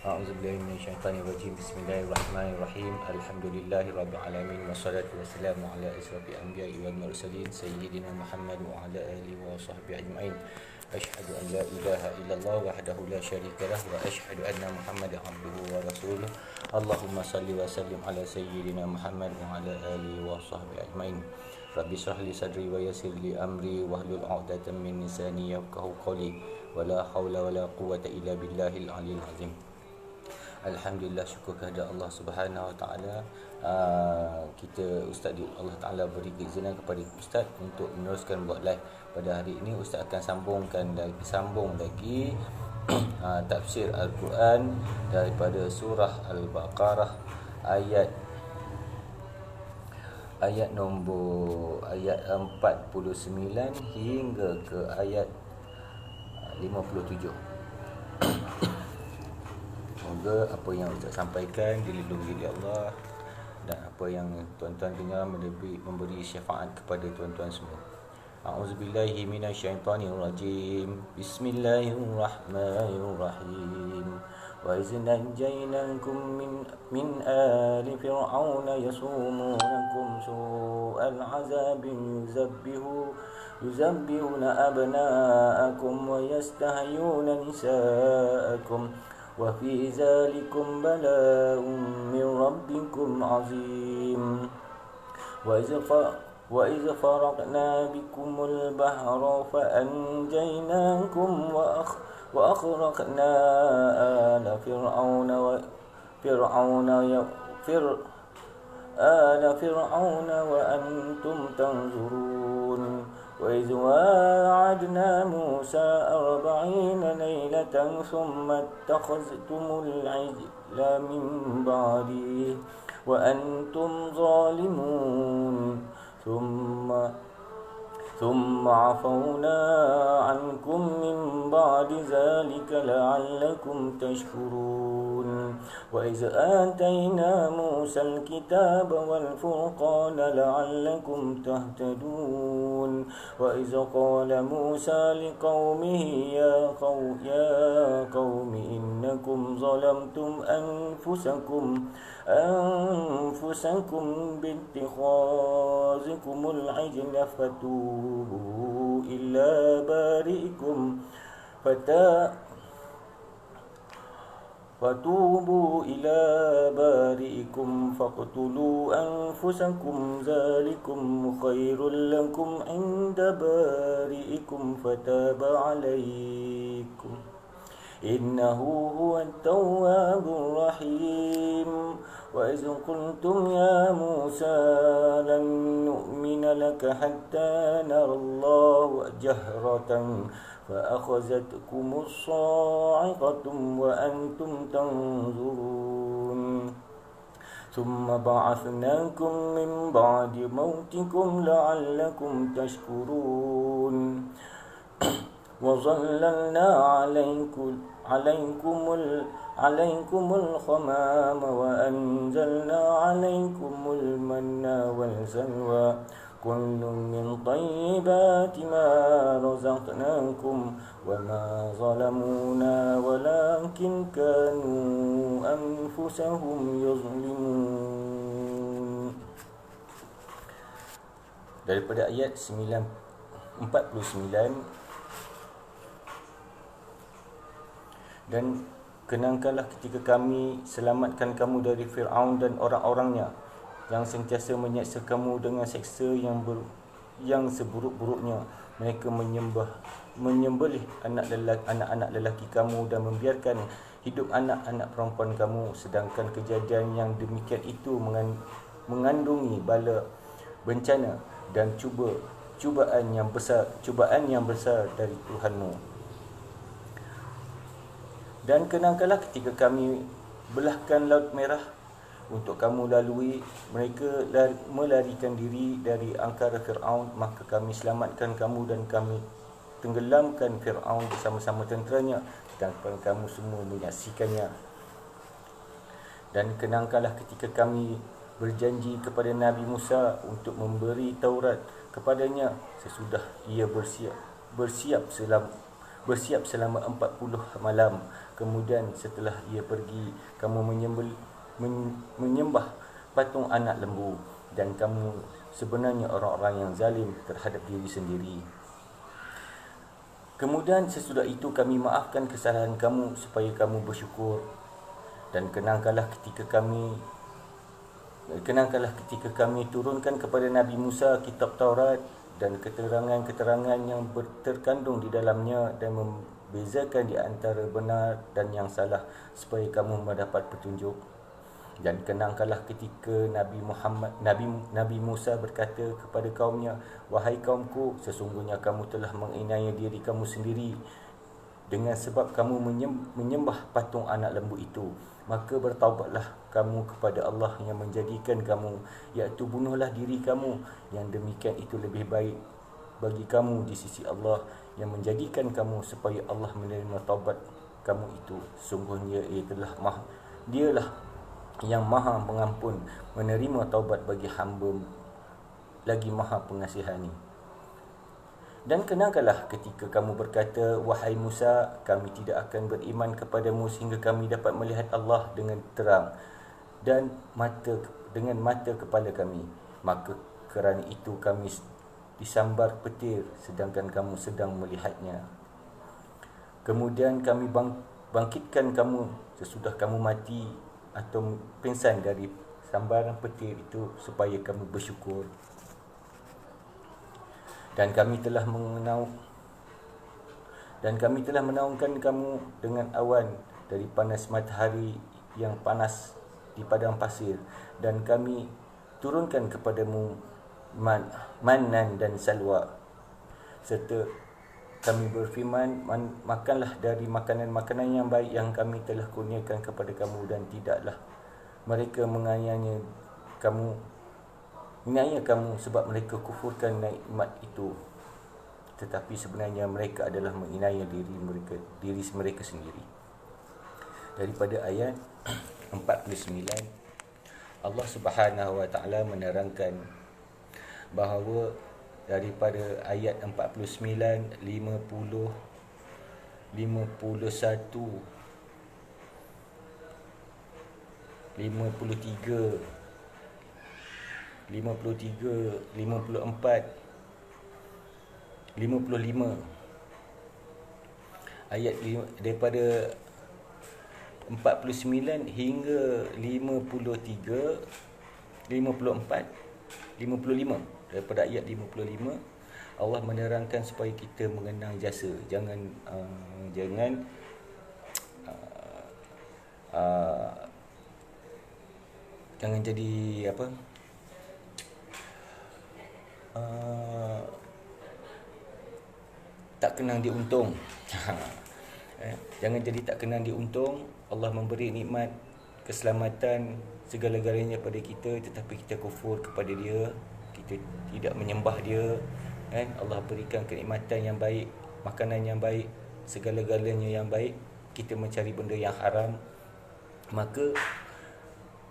A'udzubillahi minasyaitonirrajim. Bismillahirrahmanirrahim. Alhamdulillahirabbil alamin wassalatu wassalamu ala asyrafil anbiya'i wal mursalin sayyidina Muhammad wa ala alihi wa sahbihi ajmain. Asyhadu an la ilaha illallah wahdahu la syarikalah wa asyhadu anna Muhammadan abduhu wa rasuluh. Allahumma salli wa sallim ala sayyidina Muhammad wa ala alihi wa sahbihi ajmain. Rabbi shrah li sadri wa yassir li amri wahlul 'uqdatam min lisani yafqahu qawli. Wala haula wala quwwata illa billahil aliyil azim. Alhamdulillah, syukur kehadirat Allah Subhanahu Wa Taala. Kita Ustaz Allah Taala beri keizinan kepada Ustaz untuk meneruskan buat live pada hari ini. Ustaz akan sambung lagi tafsir Al-Quran daripada surah Al-Baqarah ayat nombor 49 hingga ke ayat 57. Semoga apa yang Ustaz sampaikan dilindungi oleh Allah dan apa yang tuan-tuan dengar memberi syafaat kepada tuan-tuan semua. A'udzubillahi minasyaitonirrajim. Bismillahirrahmanirrahim. Wa iz najjaynakum min ali fir'auna yasumunakum su'al 'azabin yuzabbihuna abna'akum wa yastahyuna nisa'akum wa fi zalikum bala'un min rabbikum 'azim. wa iz faraqna bikumul bahra fa anjaynakum wa akhraqna ala fir'auna wa antum tanzurun. وإذ واعدنا موسى 40 ليلة ثم اتخذتم العجل من بعده وأنتم ظالمون ثم عفونا عنكم من بعد ذلك لعلكم تشكرون. وإذ آتينا موسى الكتاب والفرقان لعلكم تهتدون. وإذ قال موسى لقومه يا قوم إنكم ظلمتم أنفسكم باتخاذكم العجل فتوبوا إلى بارئكم فاقتلوا أنفسكم ذلكم خير لكم عند بارئكم فتاب عليكم إنه هو التواب الرحيم. وإذ قلتم يا موسى لن نؤمن لك حتى نرى الله جهرة فأخذتكم الصاعقة وأنتم تنظرون. ثم بعثناكم من بعد موتكم لعلكم تشكرون. وظللنا عليكم الغمام وأنزلنا عليكم المن والسلوى كل من طيبات ما رزقناكم وما ظلمونا ولكن كانوا أنفسهم يظلمون. Daripada ayat 49. Dan kenangkanlah ketika kami selamatkan kamu dari Fir'aun dan orang-orangnya yang sentiasa menyeksa kamu dengan seksa yang seburuk-buruknya. Mereka menyembelih anak-anak lelaki kamu dan membiarkan hidup anak-anak perempuan kamu, sedangkan kejadian yang demikian itu mengandungi bala, bencana dan cubaan yang besar dari Tuhanmu. Dan kenangkanlah ketika kami belahkan Laut Merah untuk kamu lalui. Mereka melarikan diri dari angkara Fir'aun, maka kami selamatkan kamu dan kami tenggelamkan Fir'aun bersama-sama tenteranya, sedangkan kamu semua menyaksikannya. Dan kenangkanlah ketika kami berjanji kepada Nabi Musa untuk memberi Taurat kepadanya sesudah ia bersiap bersiap selama 40 malam. Kemudian setelah ia pergi, kamu menyembah patung anak lembu, dan kamu sebenarnya orang-orang yang zalim terhadap diri sendiri. Kemudian sesudah itu kami maafkan kesalahan kamu supaya kamu bersyukur. Dan kenangkanlah ketika kami turunkan kepada Nabi Musa kitab Taurat dan keterangan-keterangan yang terkandung di dalamnya, dan membezakan di antara benar dan yang salah supaya kamu mendapat petunjuk. Dan kenangkanlah ketika Nabi Musa berkata kepada kaumnya, "Wahai kaumku, sesungguhnya kamu telah menganiaya diri kamu sendiri dengan sebab kamu menyembah patung anak lembu itu. Maka bertaubatlah kamu kepada Allah yang menjadikan kamu, iaitu bunuhlah diri kamu. Yang demikian itu lebih baik bagi kamu di sisi Allah, yang menjadikan kamu supaya Allah menerima taubat kamu itu. Sungguhnya Dialah yang maha pengampun, menerima taubat bagi hamba, lagi maha pengasihani. Dan kenangkanlah ketika kamu berkata, wahai Musa, kami tidak akan beriman kepadamu sehingga kami dapat melihat Allah dengan terang dan dengan mata kepala kami. Maka kerana itu kami disambar petir sedangkan kamu sedang melihatnya. Kemudian kami bangkitkan kamu sesudah kamu mati atau pingsan dari sambaran petir itu supaya kamu bersyukur. Dan kami telah menaungkan kamu dengan awan dari panas matahari yang panas di padang pasir, dan kami turunkan kepadamu manan dan salwa, serta kami berfirman, makanlah dari makanan-makanan yang baik yang kami telah kurniakan kepada kamu, dan tidaklah mereka menganiaya kamu sebab mereka kufurkan nikmat itu, tetapi sebenarnya mereka adalah menganiaya diri mereka sendiri. Daripada ayat 49, Allah Subhanahu wa taala menerangkan bahawa daripada ayat 49, 50, 51, 53, 54, 55, ayat daripada 49 hingga 53, 54, 55. Daripada ayat 55, Allah menerangkan supaya kita mengenang jasa. Jangan jadi tak kenang diuntung. Jangan jadi tak kenang diuntung. Allah memberi nikmat, keselamatan, segala-galanya pada kita, tetapi kita kufur kepada Dia, kita tidak menyembah Dia, kan? Allah berikan kenikmatan yang baik, makanan yang baik, segala-galanya yang baik, kita mencari benda yang haram. Maka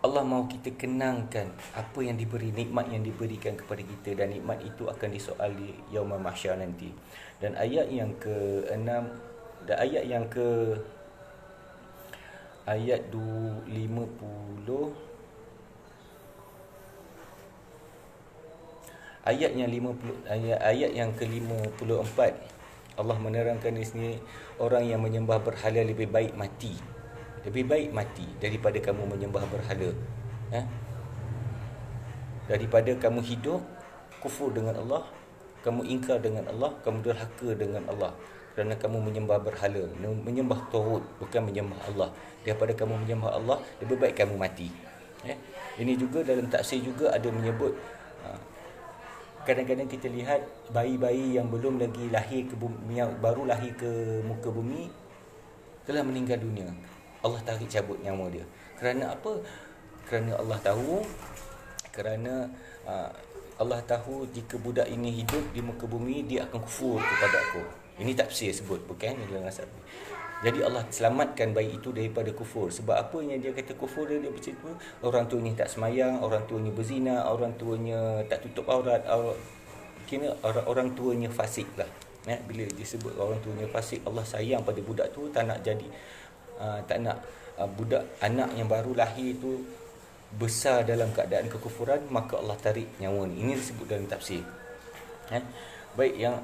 Allah mahu kita kenangkan apa yang diberi, nikmat yang diberikan kepada kita, dan nikmat itu akan disoal di yaumul mahsyar nanti. Dan ayat yang ke-6 dan ayat yang ke ayat 50, ayat yang ke-54, Allah menerangkan di sini, orang yang menyembah berhala lebih baik mati daripada kamu menyembah berhala. Daripada kamu hidup kufur dengan Allah, kamu ingkar dengan Allah, kamu derhaka dengan Allah kerana kamu menyembah berhala, menyembah tauhid, bukan menyembah Allah. Daripada kamu menyembah Allah, lebih baik kamu mati. Ini juga dalam tafsir juga ada menyebut, kadang-kadang kita lihat bayi-bayi yang belum lagi lahir ke bumi, yang baru lahir ke muka bumi, telah meninggal dunia. Allah tarik cabut nyawa dia. Kerana apa? Kerana Allah tahu jika budak ini hidup di muka bumi, dia akan kufur kepada aku. Ini tafsir sebut, bukan dalam asal. Jadi Allah selamatkan bayi itu daripada kufur. Sebab apa yang dia kata kufur dia macam tu? Orang tuanya tak semayang, orang tuanya berzina, orang tuanya tak tutup aurat, kira orang tuanya fasik lah. Bila disebut orang tuanya fasik, Allah sayang pada budak tu, tak nak jadi tak nak budak anak yang baru lahir tu besar dalam keadaan kekufuran, maka Allah tarik nyawa ni. Ini disebut dalam tafsir. Baik, yang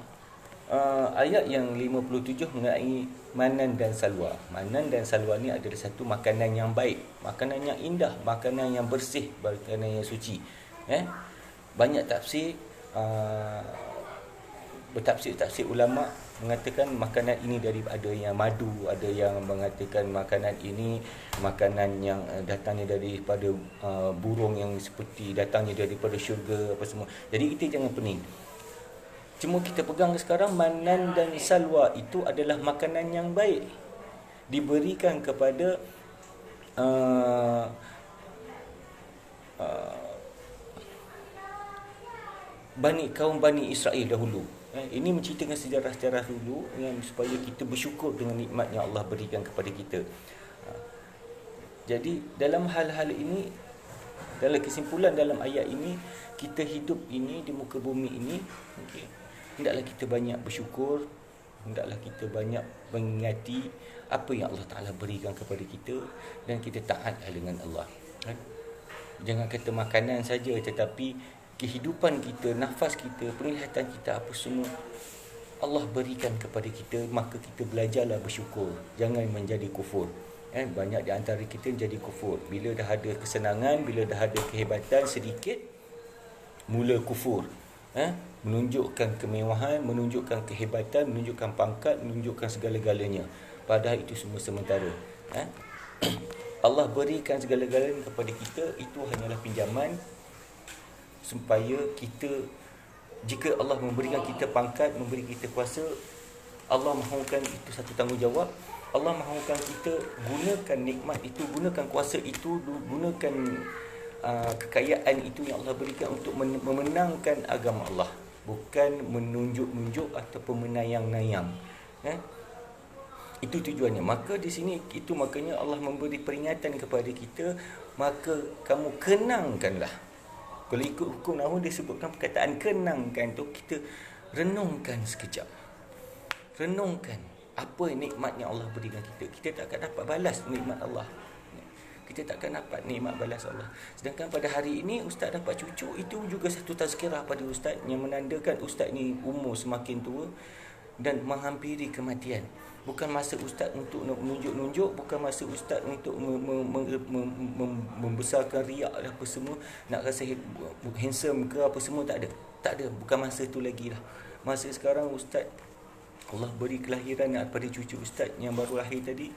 ayat yang 57 mengenai manan dan salwa. Manan dan salwa ni adalah satu makanan yang baik, makanan yang indah, makanan yang bersih, makanan yang suci. Banyak tafsir, bertafsir ulama mengatakan makanan ini daripada yang madu, ada yang mengatakan makanan ini makanan yang datangnya daripada burung yang seperti datangnya daripada syurga apa semua. Jadi kita jangan pening. Cuma kita pegang sekarang manan dan salwa itu adalah makanan yang baik, diberikan kepada kaum Bani Israel dahulu. Ini menceritakan sejarah-sejarah dulu yang supaya kita bersyukur dengan nikmat yang Allah berikan kepada kita. Jadi dalam hal-hal ini, dalam kesimpulan dalam ayat ini, kita hidup ini di muka bumi ini, hendaklah kita banyak bersyukur, hendaklah kita banyak mengingati apa yang Allah Ta'ala berikan kepada kita, dan kita taat dengan Allah. Jangan kata makanan saja, tetapi kehidupan kita, nafas kita, penglihatan kita, apa semua Allah berikan kepada kita, maka kita belajarlah bersyukur. Jangan menjadi kufur. Banyak di antara kita jadi kufur. Bila dah ada kesenangan, bila dah ada kehebatan sedikit, mula kufur. Menunjukkan kemewahan, menunjukkan kehebatan, menunjukkan pangkat, menunjukkan segala-galanya. Padahal itu semua sementara. Allah berikan segala-galanya kepada kita, itu hanyalah pinjaman supaya kita, jika Allah memberikan kita pangkat, memberi kita kuasa, Allah mahukan itu satu tanggungjawab. Allah mahukan kita gunakan nikmat itu, gunakan kuasa itu, gunakan kekayaan itu yang Allah berikan untuk memenangkan agama Allah, bukan menunjuk-nunjuk ataupun menayang-nayang. Itu tujuannya. Maka di sini itu makanya Allah memberi peringatan kepada kita, maka kamu kenangkanlah. Kalau ikut hukum nahwu disebutkan perkataan kenangkan tu, kita renungkan sekejap. Renungkan apa nikmat yang Allah berikan kita. Kita tak akan dapat balas nikmat Allah. Kita tak akan dapat nikmat balas Allah. Sedangkan pada hari ini ustaz dapat cucu, itu juga satu tazkirah pada ustaz yang menandakan ustaz ni umur semakin tua dan menghampiri kematian. Bukan masa ustaz untuk menunjuk-nunjuk, bukan masa ustaz untuk membesarkan riak apa semua, nak rasa handsome ke apa semua, tak ada. Tak ada, bukan masa tu lagi lah. Masa sekarang ustaz, Allah beri kelahiran pada cucu ustaz yang baru lahir tadi,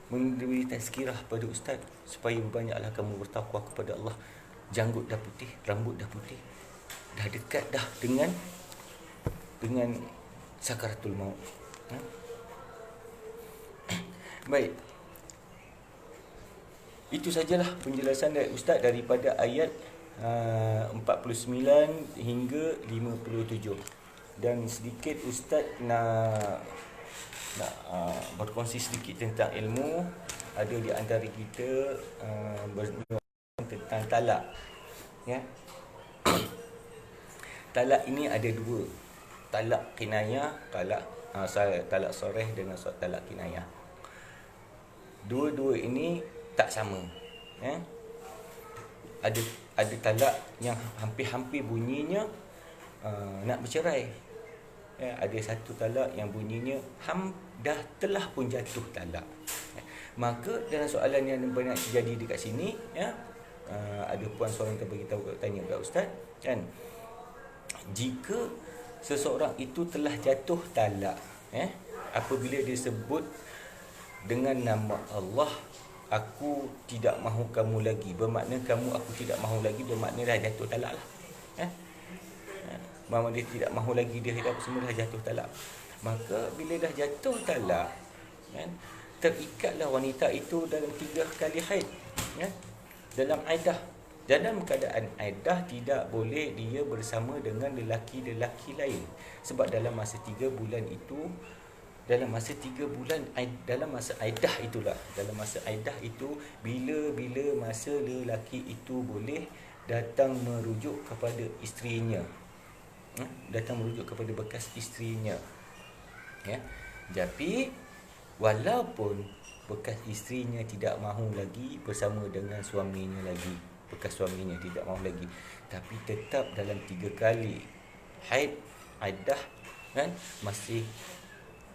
memberi tazkirah pada ustaz supaya berbanyaklah kamu bertakwa kepada Allah. Janggut dah putih, rambut dah putih, dah dekat dah dengan sakaratul maut. Baik, itu sajalah penjelasan dari ustaz daripada ayat 49 hingga 57. Dan sedikit ustaz nak berkongsi sedikit tentang ilmu. Ada di antara kita tentang talak. Talak ini ada dua. Talak kinayah, talak soreh dengan talak kinayah. Dua-dua ini tak sama. Ada talak yang hampir-hampir bunyinya nak bercerai. Ada satu talak yang bunyinya telah pun jatuh talak. Maka dalam soalan yang banyak terjadi dekat sini, ada puan seorang tanya kat ustaz, kan, jika seseorang itu telah jatuh talak, apabila dia sebut dengan nama Allah, aku tidak mahu kamu lagi, bermakna aku tidak mahu lagi, bermakna dah jatuh talak lah. Mama dia tidak mahu lagi, dia hidup semua dah jatuh talak. Maka bila dah jatuh talak, terikatlah wanita itu dalam 3 kali haid. Dalam aidah, dalam keadaan aidah tidak boleh dia bersama dengan lelaki-lelaki lain. Sebab dalam masa 3 bulan itu, dalam masa 3 bulan, dalam masa aidah itulah, dalam masa aidah itu, bila masa lelaki itu boleh datang merujuk kepada isterinya. datang merujuk kepada bekas isterinya. Ya. Tapi walaupun bekas isterinya tidak mahu lagi bersama dengan suaminya lagi, bekas suaminya tidak mahu lagi, tapi tetap dalam 3 kali haid iddah, kan, masih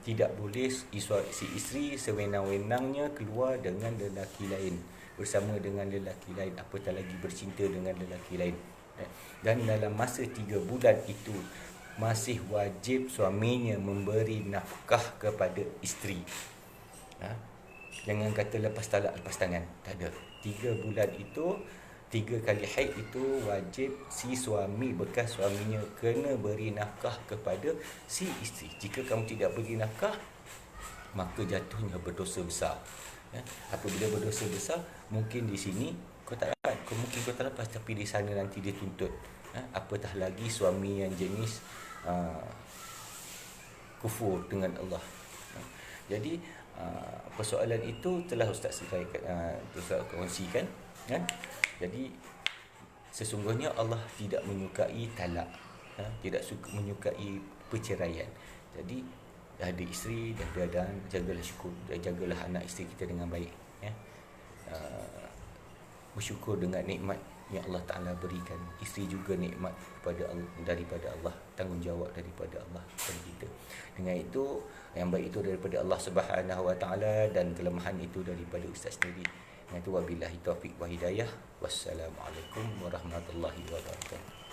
tidak boleh si isteri sewenang-wenangnya keluar dengan lelaki lain, bersama dengan lelaki lain, apatah lagi bercinta dengan lelaki lain. Dan dalam masa 3 bulan itu masih wajib suaminya memberi nafkah kepada isteri. Jangan kata lepas talak, lepas tangan. Tak ada. 3 bulan itu, 3 kali haid itu wajib si suami, bekas suaminya kena beri nafkah kepada si isteri. Jika kamu tidak beri nafkah, maka jatuhnya berdosa besar. Apabila berdosa besar, mungkin di sini kau tak dapat, mungkin kau tak lepas, tapi di sana nanti dia tuntut. Apatah lagi suami yang jenis kufur dengan Allah. Jadi persoalan itu telah Ustaz kongsikan, kan? Jadi sesungguhnya Allah tidak menyukai talak, tidak menyukai perceraian. Jadi ada isteri dan jagalah syukur, jagalah anak isteri kita dengan baik, bersyukur dengan nikmat yang Allah Ta'ala berikan. Isteri juga nikmat daripada Allah, tanggungjawab daripada Allah kepada kita. Dengan itu, yang baik itu daripada Allah Subhanahu Wa Ta'ala, dan kelemahan itu daripada Ustaz sendiri. Dengan itu, wabillahi taufiq wa hidayah. Wassalamualaikum warahmatullahi wabarakatuh.